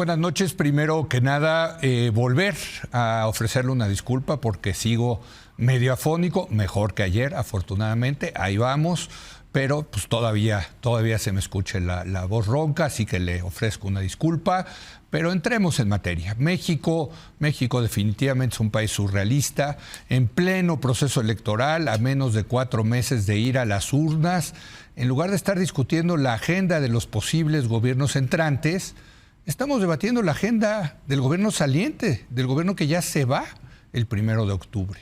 buenas noches. Primero que nada, volver a ofrecerle una disculpa porque sigo medio afónico, mejor que ayer, afortunadamente, ahí vamos, pero pues todavía se me escucha la voz ronca, así que le ofrezco una disculpa, pero entremos en materia. México definitivamente es un país surrealista, en pleno proceso electoral, a menos de 4 meses de ir a las urnas. En lugar de estar discutiendo la agenda de los posibles gobiernos entrantes, estamos debatiendo la agenda del gobierno saliente, del gobierno que ya se va el 1 de octubre.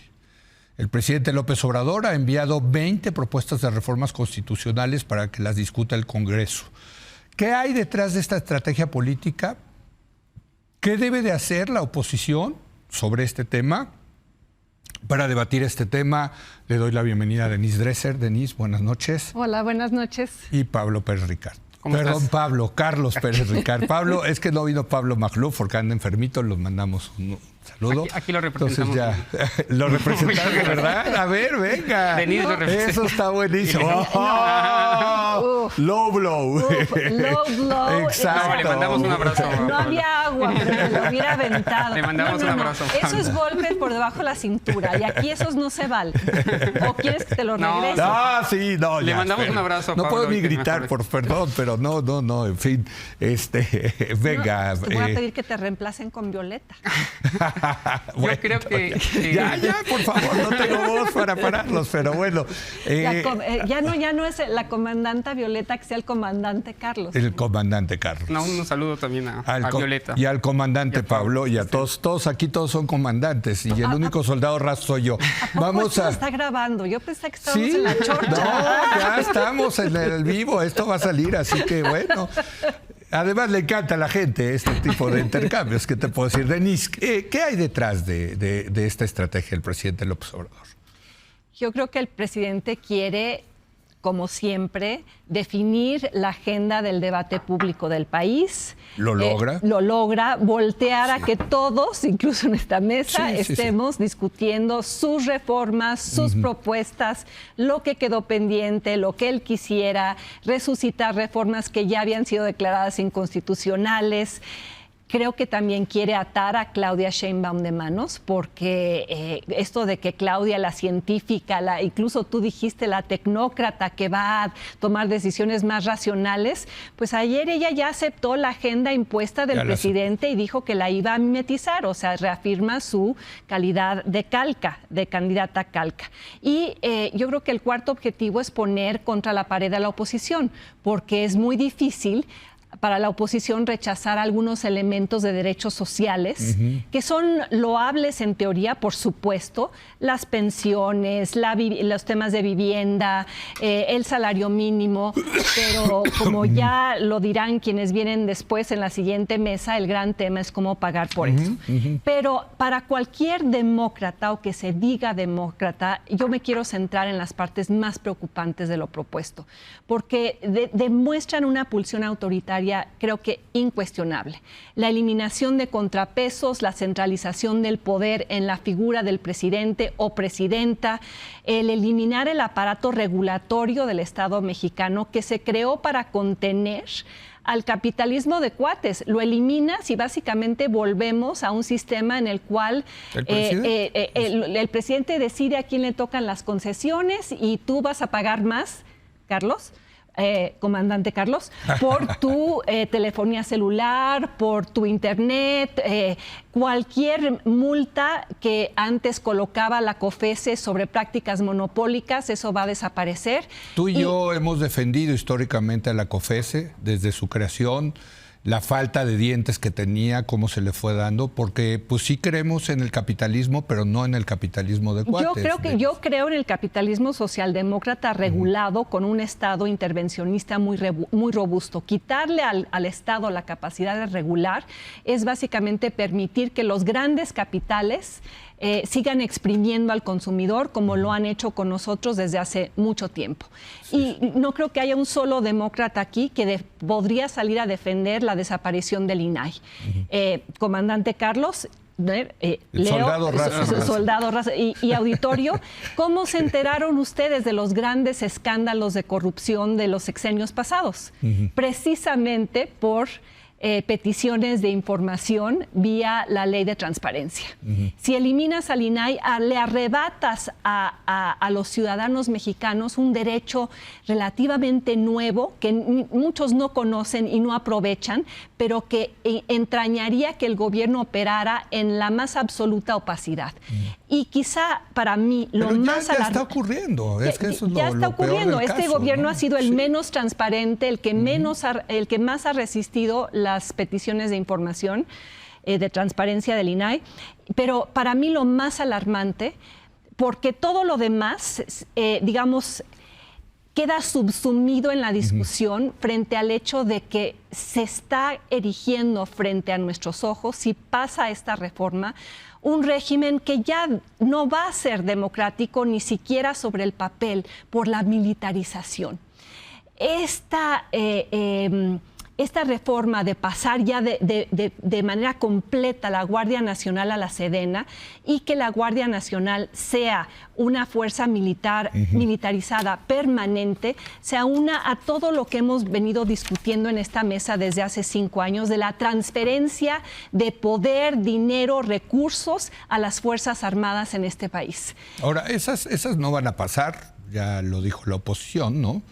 El presidente López Obrador ha enviado 20 propuestas de reformas constitucionales para que las discuta el Congreso. ¿Qué hay detrás de esta estrategia política? ¿Qué debe de hacer la oposición sobre este tema? Para debatir este tema, le doy la bienvenida a Denise Dresser. Denise, buenas noches. Hola, buenas noches. Y Pablo Pérez Ricard. ¿Estás? Pablo, Carlos Pérez Ricard. Pablo, es que no vino Pablo Magluf porque anda enfermito, los mandamos un saludo. Aquí lo representamos. Entonces ya, lo representamos, ¿verdad? A ver, venga. Denise lo representa. Eso está buenísimo. Low blow. Low blow. Exacto. No, le mandamos un abrazo. No había agua, pero lo hubiera aventado. Le mandamos un abrazo. Eso es golpe por debajo de la cintura y aquí esos no se valen. ¿O quieres que te lo regrese? No, sí, no. Le ya, mandamos espera. un abrazo. No Pablo, puedo ni que gritar, mejor. perdón, pero no, en fin. Venga. No, te voy a pedir que te reemplacen con Violeta. Bueno, Yo creo que... Ya, por favor, no tengo voz para pararlos, pero bueno. Ya no es la comandante Violeta, que sea el comandante Carlos. El comandante Carlos. No, un saludo también a Violeta. Y al comandante Pablo, y a todos aquí todos son comandantes, y el único soldado raso soy yo. Vamos a... está grabando? Yo pensé que estábamos en la chorcha. No, ya estamos en el vivo, esto va a salir, así que bueno. Además le encanta a la gente este tipo de intercambios. ¿Qué te puedo decir? Denise, ¿qué hay detrás de esta estrategia del presidente López Obrador? Yo creo que el presidente quiere, como siempre, definir la agenda del debate público del país. ¿Lo logra? Lo logra, voltear a que todos, incluso en esta mesa, estemos discutiendo sus reformas, sus propuestas, lo que quedó pendiente, lo que él quisiera, resucitar reformas que ya habían sido declaradas inconstitucionales. Creo que también quiere atar a Claudia Sheinbaum de manos, porque esto de que Claudia, la científica, incluso tú dijiste la tecnócrata que va a tomar decisiones más racionales, pues ayer ella ya aceptó la agenda impuesta del presidente y dijo que la iba a mimetizar, o sea, reafirma su calidad de calca, de candidata calca. Y yo creo que el cuarto objetivo es poner contra la pared a la oposición, porque es muy difícil para la oposición rechazar algunos elementos de derechos sociales que son loables en teoría, por supuesto, las pensiones, los temas de vivienda, el salario mínimo, pero como ya lo dirán quienes vienen después en la siguiente mesa, el gran tema es cómo pagar por eso. Pero para cualquier demócrata o que se diga demócrata, yo me quiero centrar en las partes más preocupantes de lo propuesto, porque demuestran una pulsión autoritaria, creo que incuestionable. La eliminación de contrapesos, la centralización del poder en la figura del presidente o presidenta, el eliminar el aparato regulatorio del Estado mexicano que se creó para contener al capitalismo de cuates. Lo eliminas y básicamente volvemos a un sistema en el cual el presidente decide a quién le tocan las concesiones y tú vas a pagar más, Carlos, comandante Carlos, por tu telefonía celular, por tu internet, cualquier multa que antes colocaba la COFESE sobre prácticas monopólicas, eso va a desaparecer. Tú y yo hemos defendido históricamente a la COFESE desde su creación, la falta de dientes que tenía, cómo se le fue dando, porque pues sí creemos en el capitalismo, pero no en el capitalismo de cuates. Yo creo en el capitalismo socialdemócrata regulado con un Estado intervencionista muy robusto. Quitarle al Estado la capacidad de regular es básicamente permitir que los grandes capitales sigan exprimiendo al consumidor como lo han hecho con nosotros desde hace mucho tiempo. Y no creo que haya un solo demócrata aquí que podría salir a defender la desaparición del INAI. Comandante Carlos, soldado raso y auditorio, ¿cómo se enteraron ustedes de los grandes escándalos de corrupción de los sexenios pasados? Precisamente por peticiones de información vía la ley de transparencia. Si eliminas al INAI, le arrebatas a los ciudadanos mexicanos un derecho relativamente nuevo que muchos no conocen y no aprovechan, pero que entrañaría que el gobierno operara en la más absoluta opacidad. Y quizá para mí lo más alarmante... Ya está ocurriendo. Es que eso es ya está ocurriendo. Este caso, gobierno, ¿no? ha sido el menos transparente, el que más ha resistido las peticiones de información, de transparencia del INAI. Pero para mí lo más alarmante, porque todo lo demás, digamos, queda subsumido en la discusión frente al hecho de que se está erigiendo frente a nuestros ojos, si pasa esta reforma, un régimen que ya no va a ser democrático ni siquiera sobre el papel por la militarización. Esta reforma de pasar ya de manera completa la Guardia Nacional a la Sedena y que la Guardia Nacional sea una fuerza militar militarizada permanente, se aúna a todo lo que hemos venido discutiendo en esta mesa desde hace 5 años, de la transferencia de poder, dinero, recursos a las Fuerzas Armadas en este país. Ahora, esas no van a pasar, ya lo dijo la oposición, ¿no?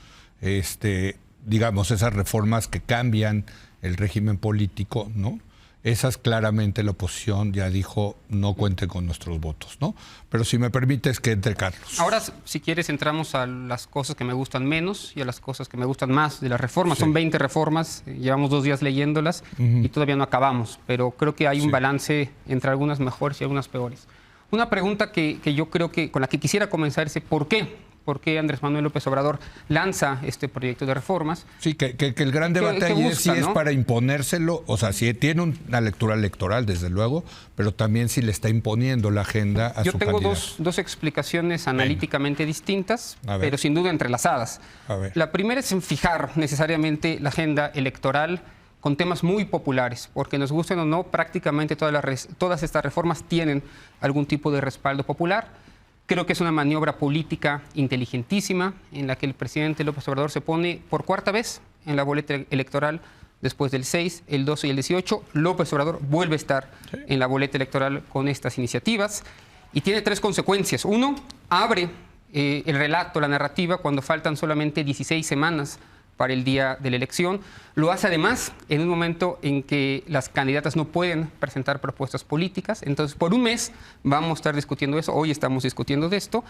Digamos, esas reformas que cambian el régimen político, ¿no? Esas claramente la oposición ya dijo, no cuente con nuestros votos, ¿no? Pero si me permites que entre Carlos. Ahora, si quieres, entramos a las cosas que me gustan menos y a las cosas que me gustan más de las reformas. Sí. Son 20 reformas, llevamos 2 días leyéndolas y todavía no acabamos, pero creo que hay un balance entre algunas mejores y algunas peores. Una pregunta que yo creo que con la que quisiera comenzar es ¿por qué? ¿Por qué Andrés Manuel López Obrador lanza este proyecto de reformas? Sí, que el gran debate ahí busca, sí, ¿no? Es para imponérselo, o sea, sí tiene una lectura electoral, desde luego, pero también sí le está imponiendo la agenda a su candidato. Yo tengo dos explicaciones analíticamente distintas, pero sin duda entrelazadas. La primera es en fijar necesariamente la agenda electoral con temas muy populares, porque nos gusten o no, prácticamente todas estas reformas tienen algún tipo de respaldo popular. Creo que es una maniobra política inteligentísima en la que el presidente López Obrador se pone por 4ª vez en la boleta electoral después del 6, el 12 y el 18. López Obrador vuelve a estar en la boleta electoral con estas iniciativas y tiene 3 consecuencias. Uno, abre el relato, la narrativa, cuando faltan solamente 16 semanas para el día de la elección. Lo hace además en un momento en que las candidatas no pueden presentar propuestas políticas. Entonces, por un mes vamos a estar discutiendo eso. Hoy estamos discutiendo de esto.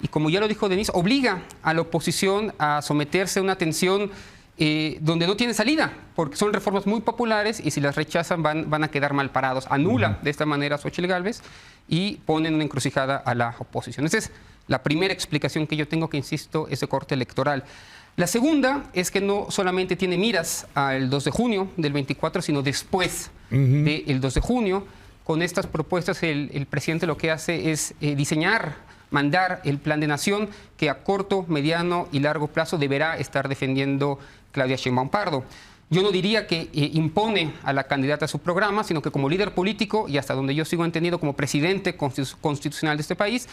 Y como ya lo dijo Denise, obliga a la oposición a someterse a una tensión donde no tiene salida, porque son reformas muy populares y si las rechazan van a quedar mal parados. Anula de esta manera a Xochitl Gálvez y ponen una encrucijada a la oposición. Esa es la primera explicación que yo tengo, que insisto, es de corte electoral. La segunda es que no solamente tiene miras al 2 de junio del 24, sino después del 2 de junio. Con estas propuestas el presidente lo que hace es mandar el plan de nación que a corto, mediano y largo plazo deberá estar defendiendo Claudia Sheinbaum Pardo. Yo no diría que impone a la candidata su programa, sino que como líder político y hasta donde yo sigo entendido como presidente constitucional de este país,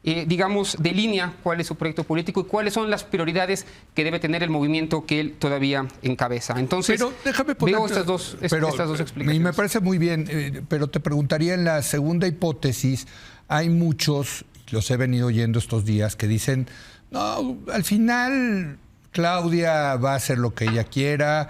digamos, delinea cuál es su proyecto político y cuáles son las prioridades que debe tener el movimiento que él todavía encabeza. Entonces, pero déjame veo estas dos explicaciones. Y me parece muy bien, pero te preguntaría, en la segunda hipótesis, hay muchos, los he venido oyendo estos días, que dicen, no, al final Claudia va a hacer lo que ella quiera.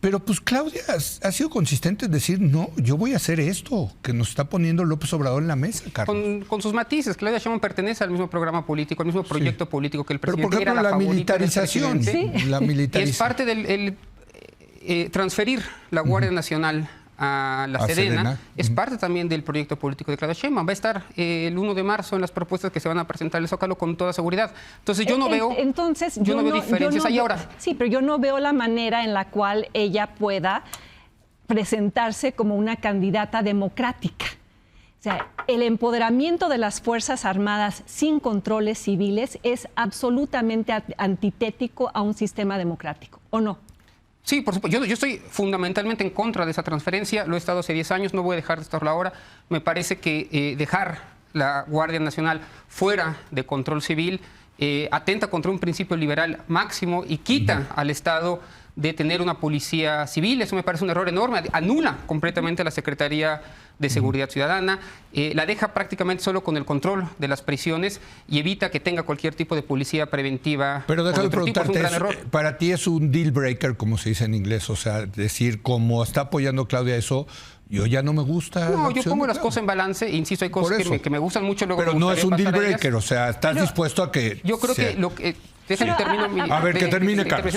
Pero pues Claudia ha sido consistente en decir, no, yo voy a hacer esto que nos está poniendo López Obrador en la mesa, Carlos. Con sus matices. Claudia Sheinbaum pertenece al mismo programa político, al mismo proyecto político que el presidente. Pero por ejemplo, era la militarización. La militarización. Y es parte del transferir la Guardia Nacional a la Sedena, es parte también del proyecto político de Claudia Sheinbaum. Va a estar el 1 de marzo en las propuestas que se van a presentar en el Zócalo con toda seguridad. Entonces yo no veo, yo no veo diferencias ahí ahora. Sí, pero yo no veo la manera en la cual ella pueda presentarse como una candidata democrática. O sea, el empoderamiento de las Fuerzas Armadas sin controles civiles es absolutamente antitético a un sistema democrático, ¿o no? Sí, por supuesto. Yo estoy fundamentalmente en contra de esa transferencia. Lo he estado hace 10 años, no voy a dejar de estarlo ahora. Me parece que dejar la Guardia Nacional fuera de control civil atenta contra un principio liberal máximo y quita al Estado de tener una policía civil. Eso me parece un error enorme. Anula completamente a la Secretaría de Seguridad Ciudadana, la deja prácticamente solo con el control de las prisiones y evita que tenga cualquier tipo de policía preventiva. Pero déjame preguntarte, para ti es un deal breaker, como se dice en inglés, o sea, decir, como está apoyando Claudia eso, yo ya no me gusta. No, yo pongo las cosas en balance, insisto, hay cosas que me gustan mucho. Luego pero no es un deal breaker, o sea, estás dispuesto a que... Yo creo que lo que... A ver, que termine Carlos,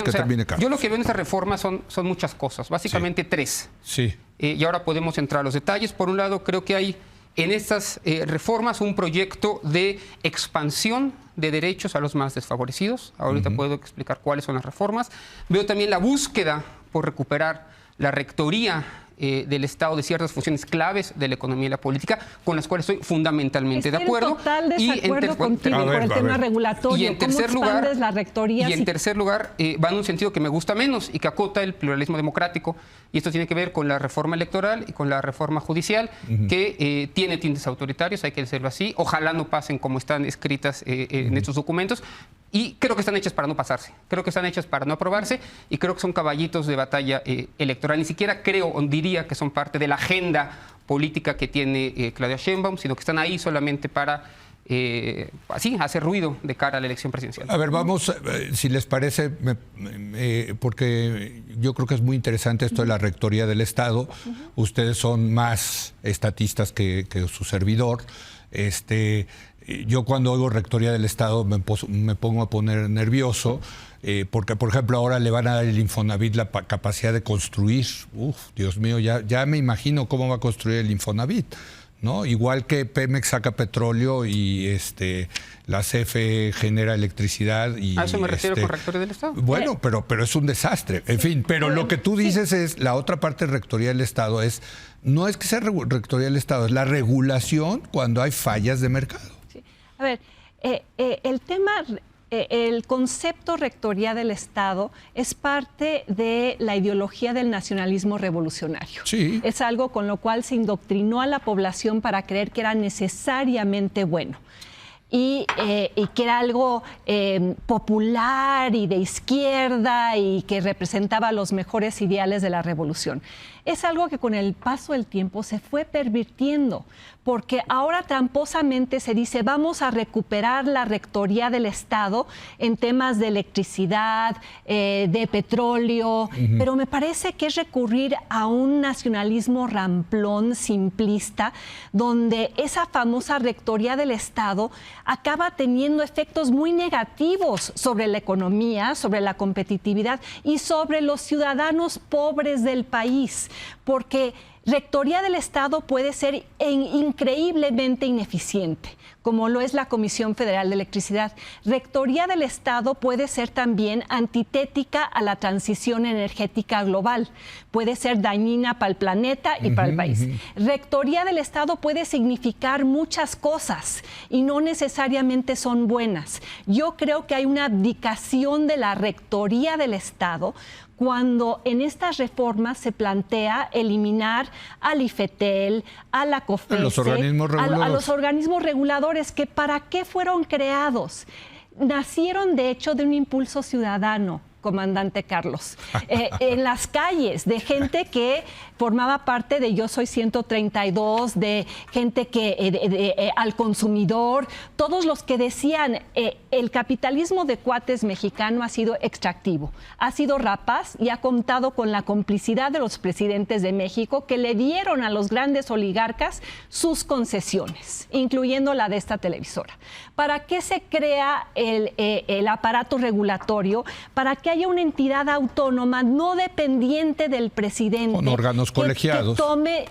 Yo lo que veo en esta reforma son muchas cosas, básicamente tres. Sí. Y ahora podemos entrar a los detalles. Por un lado, creo que hay en estas reformas un proyecto de expansión de derechos a los más desfavorecidos. Ahorita puedo explicar cuáles son las reformas. Veo también la búsqueda por recuperar la rectoría del Estado de ciertas funciones claves de la economía y la política, con las cuales estoy fundamentalmente de acuerdo. Total desacuerdo contigo por el tema regulatorio. Y en tercer lugar, la rectoría? Y en tercer lugar, va en un sentido que me gusta menos y que acota el pluralismo democrático. Y esto tiene que ver con la reforma electoral y con la reforma judicial, que tiene tintes autoritarios, hay que decirlo así. Ojalá no pasen como están escritas en estos documentos. Y creo que están hechas para no pasarse, creo que están hechas para no aprobarse y creo que son caballitos de batalla electoral. Ni siquiera creo o diría que son parte de la agenda política que tiene Claudia Sheinbaum, sino que están ahí solamente para así hacer ruido de cara a la elección presidencial. A ver, vamos, si les parece, porque yo creo que es muy interesante esto de la rectoría del Estado. Ustedes son más estatistas que su servidor. Yo cuando oigo rectoría del Estado me pongo a poner nervioso porque, por ejemplo, ahora le van a dar el Infonavit la capacidad de construir. Dios mío, ya me imagino cómo va a construir el Infonavit, ¿no? Igual que Pemex saca petróleo y la CFE genera electricidad. Y, a eso me refiero con rectoría del Estado. Bueno, pero es un desastre. En fin, pero lo que tú dices es, la otra parte de rectoría del Estado no es que sea rectoría del Estado, es la regulación cuando hay fallas de mercado. A ver, el concepto rectoría del Estado es parte de la ideología del nacionalismo revolucionario. Sí. Es algo con lo cual se indoctrinó a la población para creer que era necesariamente bueno. Y que era algo popular y de izquierda y que representaba los mejores ideales de la revolución. Es algo que con el paso del tiempo se fue pervirtiendo, porque ahora tramposamente se dice vamos a recuperar la rectoría del Estado en temas de electricidad, de petróleo, pero me parece que es recurrir a un nacionalismo ramplón, simplista, donde esa famosa rectoría del Estado acaba teniendo efectos muy negativos sobre la economía, sobre la competitividad y sobre los ciudadanos pobres del país, porque rectoría del Estado puede ser increíblemente ineficiente, como lo es la Comisión Federal de Electricidad. Rectoría del Estado puede ser también antitética a la transición energética global, puede ser dañina para el planeta y para el país. Rectoría del Estado puede significar muchas cosas y no necesariamente son buenas. Yo creo que hay una abdicación de la rectoría del Estado cuando en estas reformas se plantea eliminar al IFETEL, a la COFESE, a los organismos reguladores, que ¿para qué fueron creados? Nacieron, de hecho, de un impulso ciudadano, comandante Carlos, en las calles, de gente que formaba parte de Yo Soy 132, de gente que al consumidor, todos los que decían el capitalismo de cuates mexicano ha sido extractivo, ha sido rapaz y ha contado con la complicidad de los presidentes de México que le dieron a los grandes oligarcas sus concesiones, incluyendo la de esta televisora. ¿Para qué se crea el aparato regulatorio? Para que haya una entidad autónoma no dependiente del presidente. Con órganos colegiados. Que tome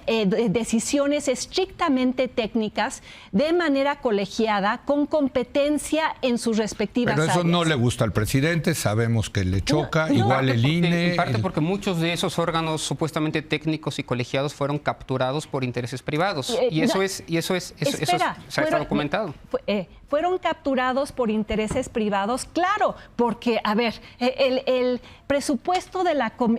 decisiones estrictamente técnicas de manera colegiada, con competencia en sus respectivas áreas. Pero eso no le gusta al presidente, sabemos que le choca, igual el INE. En parte porque muchos de esos órganos supuestamente técnicos y colegiados fueron capturados por intereses privados. Y eso está documentado. Fueron capturados por intereses privados, claro, porque, a ver, el presupuesto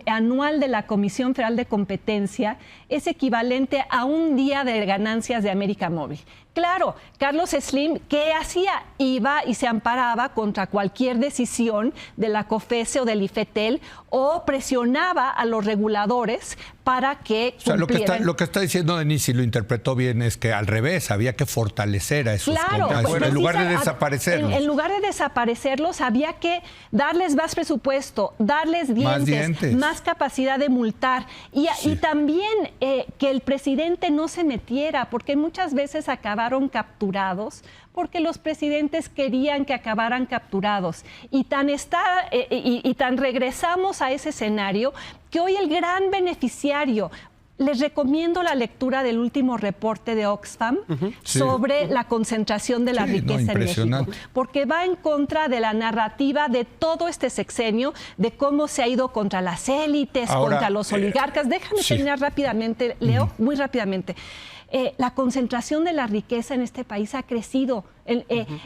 anual de la Comisión Federal de Competencia es equivalente a un día de ganancias de América Móvil. claro, Carlos Slim, ¿qué hacía? Iba y se amparaba contra cualquier decisión de la COFESE o del IFETEL o presionaba a los reguladores para que cumplieran. O sea, lo que está diciendo Denise, si lo interpretó bien, es que al revés, había que fortalecer a esos en lugar de desaparecerlos. En lugar de desaparecerlos, había que darles más presupuesto, darles dientes, más capacidad de multar y también que el presidente no se metiera, porque muchas veces acabaron capturados porque los presidentes querían que acabaran capturados. Y tan regresamos a ese escenario que hoy el gran beneficiario, les recomiendo la lectura del último reporte de Oxfam sobre la concentración de la riqueza en México, porque va en contra de la narrativa de todo este sexenio, de cómo se ha ido contra las élites, contra los oligarcas. Déjame terminar rápidamente, Leo, muy rápidamente. La concentración de la riqueza en este país ha crecido.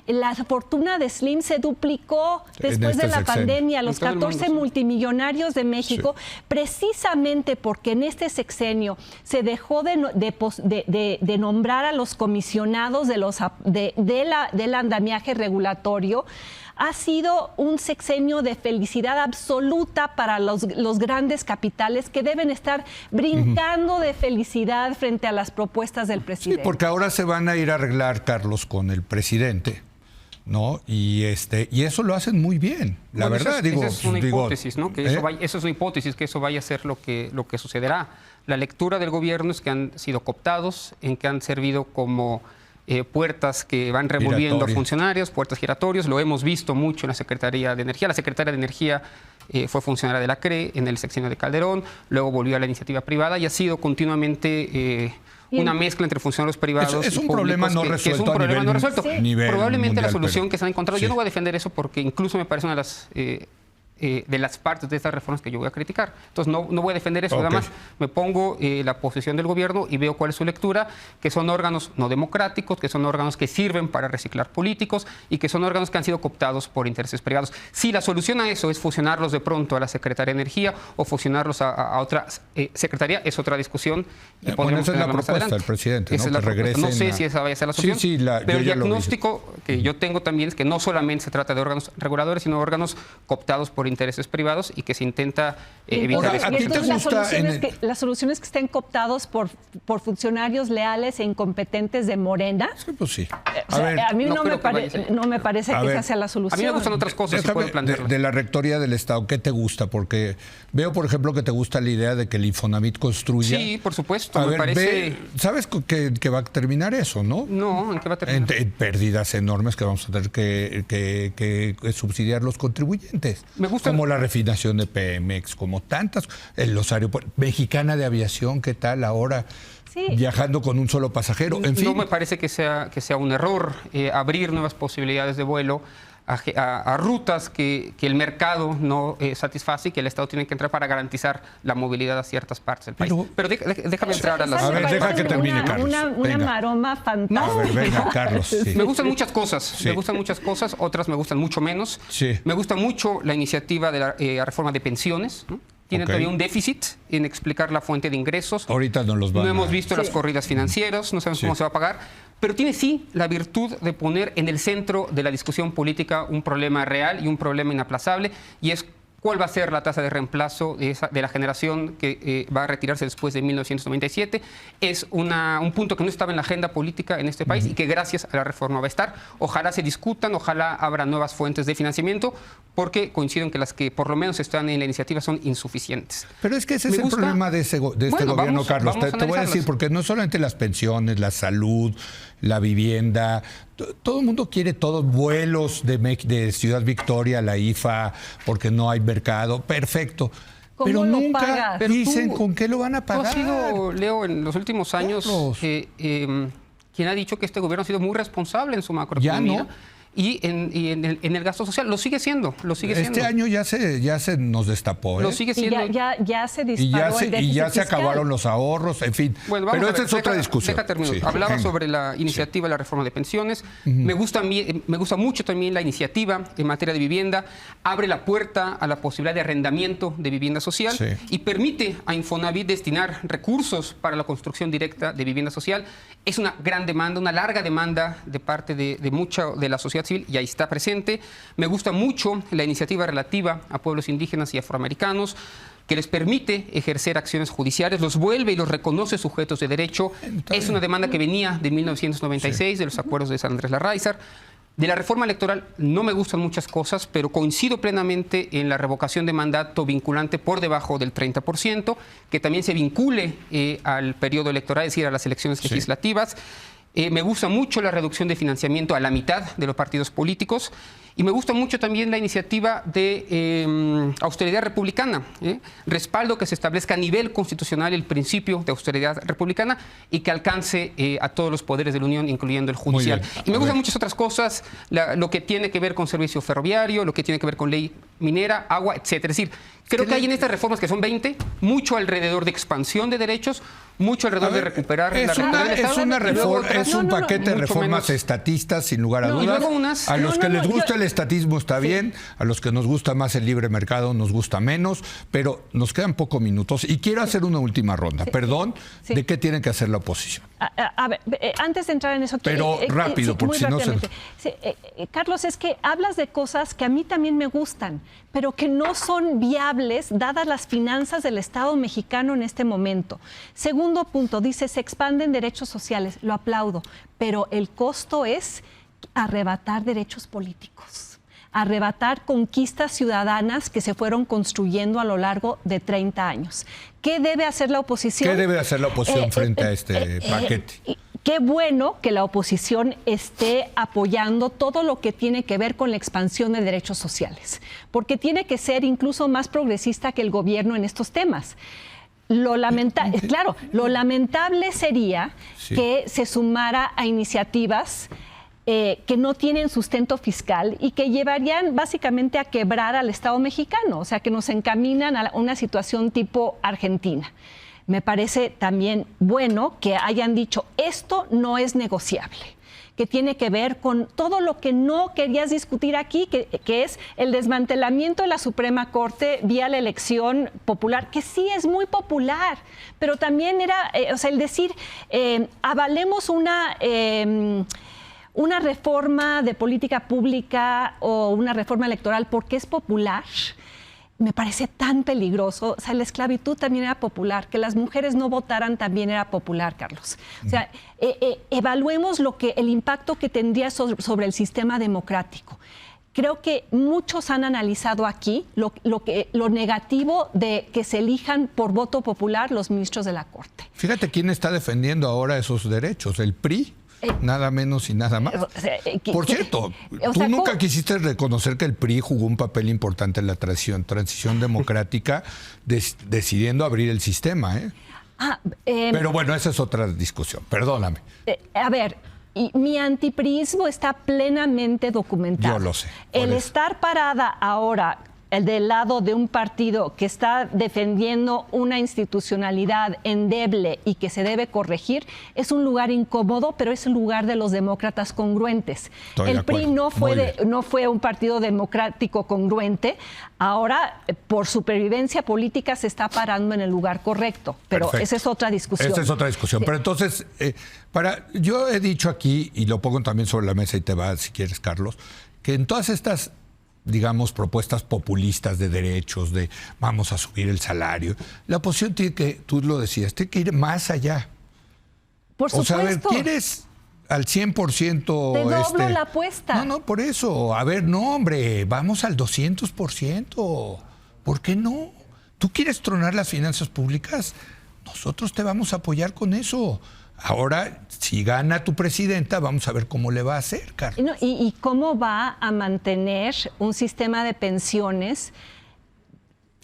La fortuna de Slim se duplicó después de la pandemia. Los 14 multimillonarios de México, precisamente porque en este sexenio se dejó de nombrar a los comisionados del andamiaje regulatorio, ha sido un sexenio de felicidad absoluta para los grandes capitales que deben estar brincando de felicidad frente a las propuestas del presidente. Sí, porque ahora se van a ir a arreglar, Carlos, con el presidente, ¿no? Y eso lo hacen muy bien, la verdad. Esa es una hipótesis, ¿no? Que eso es una hipótesis, que eso vaya a ser lo que sucederá. La lectura del gobierno es que han sido cooptados, en que han servido como puertas que van revolviendo a funcionarios, puertas giratorios. Lo hemos visto mucho en la Secretaría de Energía. La Secretaria de Energía fue funcionaria de la CRE en el sexenio de Calderón, luego volvió a la iniciativa privada y ha sido continuamente una mezcla entre funcionarios privados es un problema no resuelto. Probablemente la solución que se han encontrado, yo no voy a defender eso porque incluso me parece una de las partes de estas reformas que yo voy a criticar. Entonces no voy a defender eso, además me pongo la posición del gobierno y veo cuál es su lectura, que son órganos no democráticos, que son órganos que sirven para reciclar políticos y que son órganos que han sido cooptados por intereses privados. Si la solución a eso es fusionarlos de pronto a la Secretaría de Energía o fusionarlos a otra secretaría, es otra discusión. Y esa es la propuesta del presidente, ¿no? No sé si esa vaya a ser la solución, pero el diagnóstico que yo tengo también es que no solamente se trata de órganos reguladores, sino órganos cooptados por intereses privados y que se intenta evitar eso. La solución es que estén cooptados por funcionarios leales e incompetentes de Morena. Sí, pues sí. A mí no me parece que esa sea la solución. A mí me gustan otras cosas. De la Rectoría del Estado, ¿qué te gusta? Porque veo, por ejemplo, que te gusta la idea de que el Infonavit construya. Sí, por supuesto. Me parece... ¿Sabes que va a terminar eso, no? No, ¿en qué va a terminar? En pérdidas enormes que vamos a tener que subsidiar los contribuyentes. Me gusta. Como la refinación de Pemex, como tantas. El aeropuerto Mexicana de Aviación, ¿qué tal ahora? Sí. Viajando con un solo pasajero, en fin. No me parece que sea un error abrir nuevas posibilidades de vuelo a rutas que el mercado no satisface y que el Estado tiene que entrar para garantizar la movilidad a ciertas partes del país. Pero déjame entrar a las... A ver, deja que termine, Carlos. Una maroma fantástica. A ver, venga, Carlos. Sí. Me gustan muchas cosas, otras me gustan mucho menos. Sí. Me gusta mucho la iniciativa de la reforma de pensiones, ¿no? Tiene todavía un déficit en explicar la fuente de ingresos. Ahorita no los van No hemos visto las corridas financieras, no sabemos cómo se va a pagar, pero tiene la virtud de poner en el centro de la discusión política un problema real y un problema inaplazable, y es cuál va a ser la tasa de reemplazo de la generación que va a retirarse después de 1997. Es un punto que no estaba en la agenda política en este país y que gracias a la reforma va a estar. Ojalá se discutan, ojalá abra nuevas fuentes de financiamiento, porque coincido en que las que por lo menos están en la iniciativa son insuficientes. Pero es que ese es el problema de este gobierno, Carlos. Te voy a decir, porque no solamente las pensiones, la salud, la vivienda, todo el mundo quiere todos vuelos de Ciudad Victoria a la IFA porque no hay mercado. Perfecto. Pero nunca dicen con qué lo van a pagar. Tú has sido, Leo, en los últimos años quien ha dicho que este gobierno ha sido muy responsable en su macroeconomía. Ya no. y en el gasto social. Lo sigue siendo, Este año ya se nos destapó. Lo sigue siendo. Ya se disparó el déficit y ya se fiscal. acabaron los ahorros, en fin. Bueno, pero esa es otra discusión. Sí. Hablaba sobre la iniciativa de la reforma de pensiones. Me gusta mucho también la iniciativa en materia de vivienda. Abre la puerta a la posibilidad de arrendamiento de vivienda social y permite a Infonavit destinar recursos para la construcción directa de vivienda social. Es una gran demanda, una larga demanda de parte de mucha de la sociedad civil, y ahí está presente. Me gusta mucho la iniciativa relativa a pueblos indígenas y afroamericanos, que les permite ejercer acciones judiciales, los vuelve y los reconoce sujetos de derecho. Es una demanda que venía de 1996, de los acuerdos de San Andrés Larráizar. De la reforma electoral no me gustan muchas cosas, pero coincido plenamente en la revocación de mandato vinculante por debajo del 30%, que también se vincule al periodo electoral, es decir, a las elecciones legislativas. Me gusta mucho la reducción de financiamiento a la mitad de los partidos políticos. Y me gusta mucho también la iniciativa de austeridad republicana, respaldo que se establezca a nivel constitucional el principio de austeridad republicana y que alcance a todos los poderes de la Unión, incluyendo el judicial. Y me gustan muchas otras cosas, lo que tiene que ver con servicio ferroviario, lo que tiene que ver con ley minera, agua, etcétera. Es decir, creo que hay en estas reformas, que son 20, mucho alrededor de expansión de derechos, mucho alrededor de recuperar la recuperación del Estado. Es un paquete de reformas estatistas, sin lugar a dudas. A los que les gusta el estatismo está bien, a los que nos gusta más el libre mercado nos gusta menos, pero nos quedan pocos minutos y quiero hacer una última ronda. Perdón, ¿de qué tiene que hacer la oposición? A ver, antes de entrar en eso... Pero rápido, porque si no se... Carlos, es que hablas de cosas que a mí también me gustan, pero que no son viables dadas las finanzas del Estado mexicano en este momento. Segundo punto, dice, se expanden derechos sociales, lo aplaudo, pero el costo es arrebatar derechos políticos, arrebatar conquistas ciudadanas que se fueron construyendo a lo largo de 30 años. ¿Qué debe hacer la oposición? ¿Qué debe hacer la oposición frente a este paquete? Qué bueno que la oposición esté apoyando todo lo que tiene que ver con la expansión de derechos sociales, porque tiene que ser incluso más progresista que el gobierno en estos temas. Lo lamentable sería que se sumara a iniciativas que no tienen sustento fiscal y que llevarían básicamente a quebrar al Estado mexicano, o sea, que nos encaminan a una situación tipo Argentina. Me parece también bueno que hayan dicho, esto no es negociable, que tiene que ver con todo lo que no querías discutir aquí, que es el desmantelamiento de la Suprema Corte vía la elección popular, que sí es muy popular, pero también era, el decir, avalemos una reforma de política pública o una reforma electoral porque es popular, me parece tan peligroso. O sea, la esclavitud también era popular, que las mujeres no votaran también era popular, Carlos. O sea, evaluemos el impacto que tendría sobre el sistema democrático. Creo que muchos han analizado aquí lo negativo de que se elijan por voto popular los ministros de la Corte. Fíjate quién está defendiendo ahora esos derechos, el PRI. Nada menos y nada más. Por cierto, tú nunca quisiste reconocer que el PRI jugó un papel importante en la transición democrática, decidiendo abrir el sistema, ¿eh? Pero bueno, esa es otra discusión, perdóname. A ver, mi antipriismo está plenamente documentado. Yo lo sé. El estar parada ahora del lado de un partido que está defendiendo una institucionalidad endeble y que se debe corregir, es un lugar incómodo, pero es el lugar de los demócratas congruentes. El PRI no fue un partido democrático congruente. Ahora, por supervivencia política, se está parando en el lugar correcto. Pero perfecto. Esa es otra discusión. Esa es otra discusión. Sí. Pero entonces, yo he dicho aquí, y lo pongo también sobre la mesa y te va, si quieres, Carlos, que en todas estas, digamos, propuestas populistas de derechos, de vamos a subir el salario, la oposición tiene que, tú lo decías, tiene que ir más allá. Por supuesto. O sea, a ver, ¿quieres al 100%? Te doblo la apuesta. No, por eso. A ver, no, hombre, vamos al 200%. ¿Por qué no? ¿Tú quieres tronar las finanzas públicas? Nosotros te vamos a apoyar con eso. Ahora, si gana tu presidenta, vamos a ver cómo le va a hacer, Carlos. ¿Y cómo va a mantener un sistema de pensiones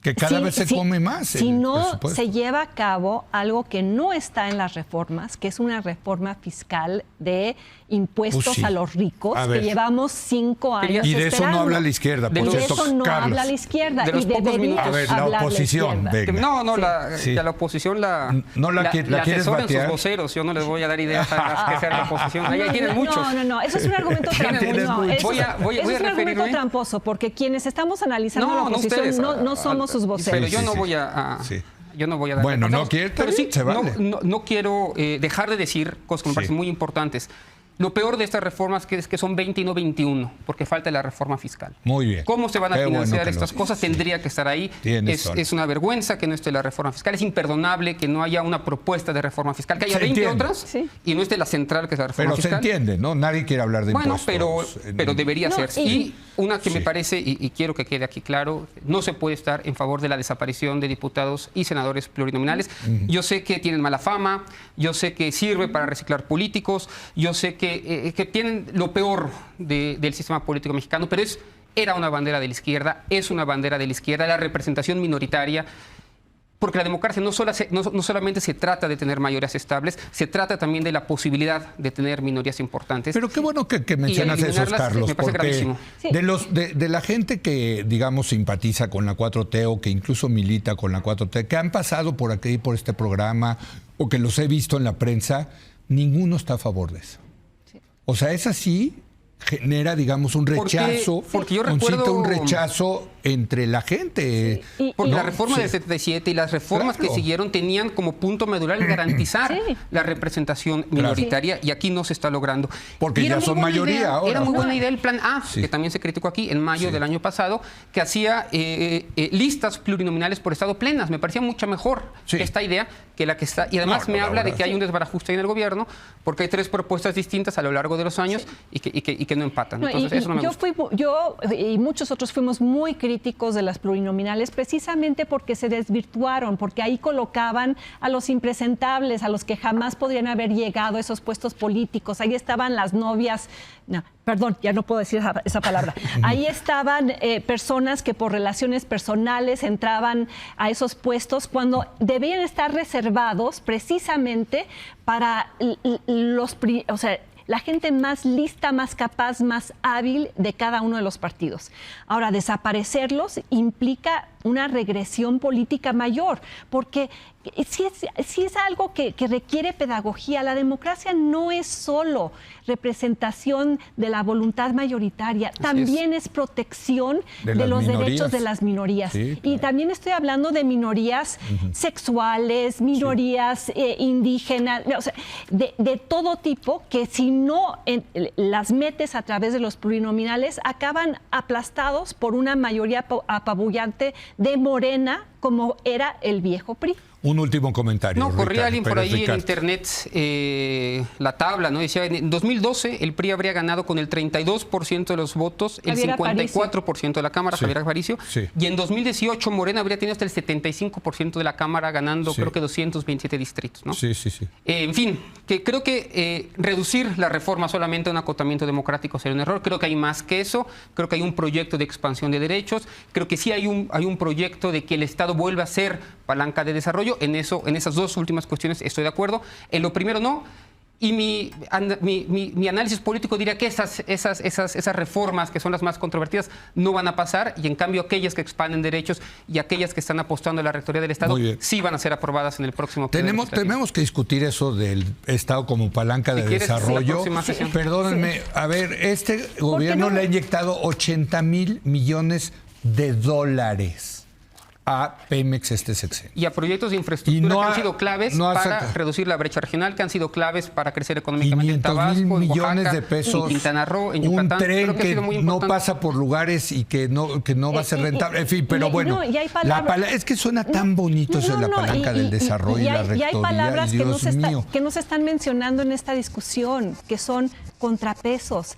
Que cada vez se come más. Si no se lleva a cabo algo que no está en las reformas, que es una reforma fiscal de impuestos a los ricos, que llevamos 5 años y de esperando. Eso no habla la izquierda. De eso no habla la izquierda. De los pocos minutos. A ver, la oposición. Que a la oposición la asesoren sus voceros. Yo no les voy a dar ideas a las que sea la oposición. Ahí tienen muchos. No. Eso es un argumento tramposo. Es un argumento tramposo, porque quienes estamos analizando la oposición no somos sus voceros. Pero yo no voy a... Yo no voy a dar... Bueno, no quiero, pero sí, se vale. No quiero dejar de decir cosas que me parecen muy importantes. Lo peor de estas reformas es que son 20 y no 21, porque falta la reforma fiscal. Muy bien. ¿Cómo se van a financiar estas cosas? Tendría que estar ahí. Es una vergüenza que no esté la reforma fiscal. Es imperdonable que no haya una propuesta de reforma fiscal, que haya 20 otras y no esté la central, que es la reforma fiscal. Pero se entiende, ¿no? Nadie quiere hablar de impuestos. Pero debería ser. Y una que me parece, y quiero que quede aquí claro, no se puede estar en favor de la desaparición de diputados y senadores plurinominales. Yo sé que tienen mala fama, yo sé que sirve para reciclar políticos, yo sé que tienen lo peor del sistema político mexicano, pero era una bandera de la izquierda, es una bandera de la izquierda, la representación minoritaria, porque la democracia no solamente se trata de tener mayorías estables, se trata también de la posibilidad de tener minorías importantes. Pero qué bueno que mencionas eso, Carlos, me parece gravísimo. De la gente que, digamos, simpatiza con la 4T o que incluso milita con la 4T, que han pasado por aquí, por este programa, o que los he visto en la prensa, ninguno está a favor de eso. O sea, es así, genera, digamos, un rechazo, porque yo recuerdo un rechazo entre la gente. Porque la reforma del 77 y las reformas que siguieron tenían como punto medular el garantizar la representación minoritaria, y aquí no se está logrando. Porque ya son mayoría ahora. Era muy buena idea el Plan A, que también se criticó aquí en mayo del año pasado, que hacía listas plurinominales por estado plenas. Me parecía mucho mejor esta idea que la que está. Y además me habla de que hay un desbarajuste en el gobierno, porque hay 3 propuestas distintas a lo largo de los años y que no empatan. Entonces, eso no me gusta. Yo y muchos otros fuimos muy críticos de las plurinominales, precisamente porque se desvirtuaron, porque ahí colocaban a los impresentables, a los que jamás podrían haber llegado a esos puestos políticos. Ahí estaban las novias, ya no puedo decir esa palabra. Ahí estaban personas que por relaciones personales entraban a esos puestos cuando debían estar reservados precisamente para la gente más lista, más capaz, más hábil de cada uno de los partidos. Ahora, desaparecerlos implica una regresión política mayor, porque si es algo que requiere pedagogía. La democracia no es solo representación de la voluntad mayoritaria, también es protección de los derechos de las minorías. Sí, claro. Y también estoy hablando de minorías sexuales, minorías indígenas, de todo tipo, que si no las metes a través de los plurinominales, acaban aplastados por una mayoría apabullante de Morena, como era el viejo PRI. Un último comentario. No, corría alguien por ahí en internet la tabla, ¿no? Decía, en 2012 el PRI habría ganado con el 32% de los votos, el 54% de la Cámara, Javier Aparicio, y en 2018 Morena habría tenido hasta el 75% de la Cámara, ganando creo que 227 distritos, ¿no? En fin, que creo que reducir la reforma solamente a un acotamiento democrático sería un error. Creo que hay más que eso. Creo que hay un proyecto de expansión de derechos. Creo que sí hay un proyecto de que el Estado vuelva a ser palanca de desarrollo. En esas 2 últimas cuestiones estoy de acuerdo. En lo primero no. Y mi análisis político diría que esas reformas, que son las más controvertidas, no van a pasar, y en cambio aquellas que expanden derechos y aquellas que están apostando a la rectoría del Estado sí van a ser aprobadas en el próximo pleno. Tenemos que discutir eso del Estado como palanca de desarrollo. Perdónenme, a ver, este gobierno le ha inyectado 80,000 millones de dólares a Pemex este sexenio. Y a proyectos de infraestructura que han sido claves para reducir la brecha regional, que han sido claves para crecer económicamente en Tabasco, 500,000 en Oaxaca, millones de pesos, en Quintana Roo, en Yucatán. Un tren que no pasa por lugares y que no va a ser rentable. En fin, pero bueno, es que suena tan bonito eso de la palanca del desarrollo y la rectoría. Y hay palabras que no se están mencionando en esta discusión, que son contrapesos.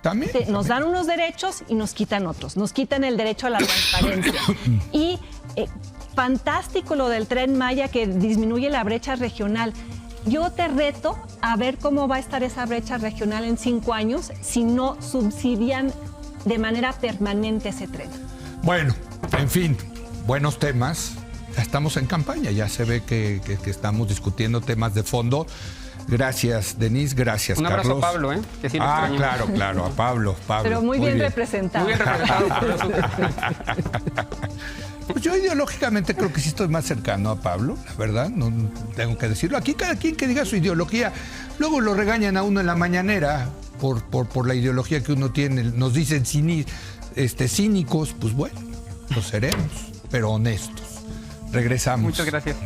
¿También? Nos dan unos derechos y nos quitan otros. Nos quitan el derecho a la transparencia. Y fantástico lo del Tren Maya, que disminuye la brecha regional. Yo te reto a ver cómo va a estar esa brecha regional en 5 años si no subsidian de manera permanente ese tren. Bueno, en fin, buenos temas. Ya estamos en campaña, ya se ve que estamos discutiendo temas de fondo. Gracias, Denise. Gracias, Carlos. Un abrazo a Pablo, que sí lo extraño. Claro, a Pablo. Pero muy bien representado. Muy bien representado. Pues yo ideológicamente creo que sí estoy más cercano a Pablo, la verdad, no tengo que decirlo. Aquí cada quien que diga su ideología, luego lo regañan a uno en la mañanera por la ideología que uno tiene. Nos dicen cínicos, pues bueno, lo seremos, pero honestos. Regresamos. Muchas gracias.